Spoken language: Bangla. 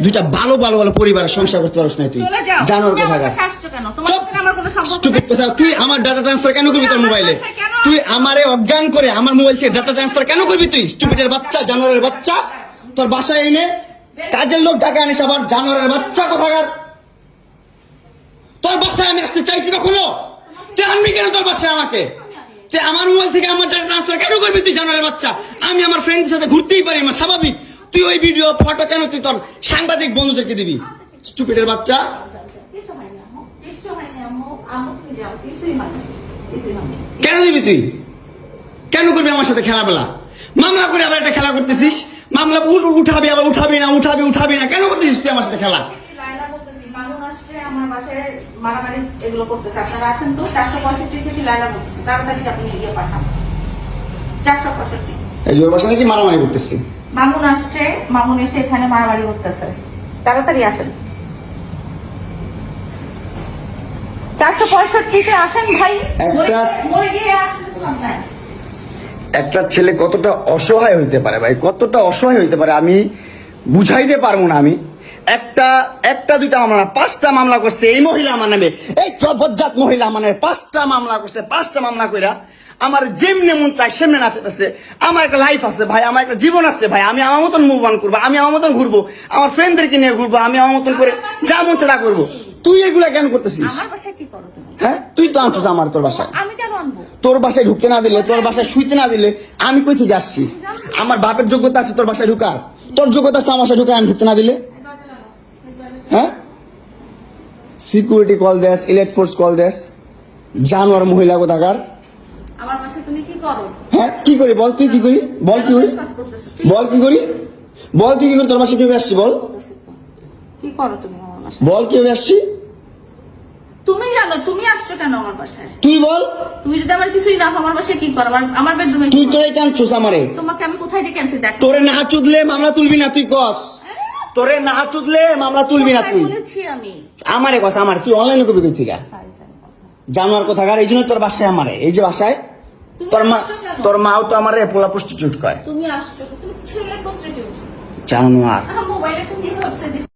দুইটা ভালো ভালো ভালো পরিবারের সংসার করতে পারছ না তুই জানোর কথা তুই আমার ডাটা ট্রান্সফার কেন করবি তোর মোবাইলে তুই আমারে অজ্ঞান করে আমার মোবাইল থেকে ডাটা ট্রান্সফার কেন করবি তুই স্টুপিডের বাচ্চা জানোয়ারের বাচ্চা তোর বাসায় এনে কাজের লোক টাকা আনিস আবার জানোয়ারের বাচ্চা কোথাকার তোর বাসায় আমি আসতে চাইছি কখনো তুই আনবি কেন তোর বাসায় আমাকে তুই আমার মোবাইল থেকে আমার ডাটা ট্রান্সফার কেন করবি তুই জানোয়ারের বাচ্চা আমি আমার ফ্রেন্ডের সাথে ঘুরতেই পারি আমার স্বাভাবিক তুই ওই ভিডিও ফটো কেন তুই তোর সাংবাদিক বন্ধুদেরকে দিবি স্টুপিডের বাচ্চা কেন দিবি তুই কেন করবি আমার সাথে খেলাবেলা মামলা করে আবার একটা খেলা করতেছিস মামলা উঠাবি আবার উঠাবি না কেন করতেছিস তুই আমার সাথে খেলা এই ওর বাসা নাকি মারামারি করতেছি মামুন আসছে মামুন এসে এখানে মারামারি করতেছে তাড়াতাড়ি আসেন 465-তে আসেন ভাই একটা ছেলে কতটা অসহায় হইতে পারে ভাই কতটা অসহায় হইতে পারে আমি বুঝাইতে পারবো না আমি একটা দুইটা মামলা না 5টা মামলা করছে এই মহিলা আমার নামে এই বজ্জাত মহিলা আমার নামে 5টা মামলা করছে 5টা মামলা কইরা আমার যেমনি মন চাই সেমনি নাচতেছে আমার একটা লাইফ আছে ভাই আমার একটা জীবন আছে ভাই আমি আমার মতন মুভ অন করবো আমি আমার মতন ঘুরবো আমার ফ্রেন্ডদেরকে নিয়ে ঘুরবো আমি আমার মতন করে যা মন চাই করবো তুই এগুলা কেন করতেছিস হ্যাঁ তুই তো আনছিস আমার তোর বাসায় তোর বাসায় ঢুকতে না দিলে তোর বাসায় শুইতে না দিলে আমি কই থেকে আসছি আমার বাপের যোগ্যতা আছে তোর বাসায় ঢুকার তোর যোগ্যতা আছে আমার বাসায় ঢুকার আমি ঢুকতে না দিলে হ্যাঁ সিকিউরিটি কল দেস ইলেক্ট ফোর্স কল দেস জানোয়ার মহিলা কোথাকার আমার বাসায় তুমি কি করো হ্যাঁ কি করি বল তুই কি করি বল কি করি বল কি করি বল তুই কি করি তোর বাসায় কিভাবে আসছি বল কি করো তুমি আমার বাসায় বল কিভাবে আসছি তুমি জানো তুমি আসছো কেন আমার বাসায় তুই বল তুমি যদি আমার কিছুই না আমার বাসায় কি করো আমার বেডরুমে তুই তোরে কেন চুস আমারে তোমাকে আমি কোথায় ডেকে আনছি দেখ তোরে না চুদলে মামলা তুলবি না তুই কস তোরে না চুদলে মামলা তুলবি না তুই বলেছি আমি আমারে কস আমার তুই অনলাইনে কবি কই থেকে জানোয়ার কোথাকার এই জন্য তোর বাসায় আমারে এই যে বাসায় তোর মাও তো আমারে পোলা প্রস্টিটিউট কয় তুমি আসছো তুমি ছেলে প্রস্টিটিউট জানোয়ার মোবাইলে তুমি ভাবছে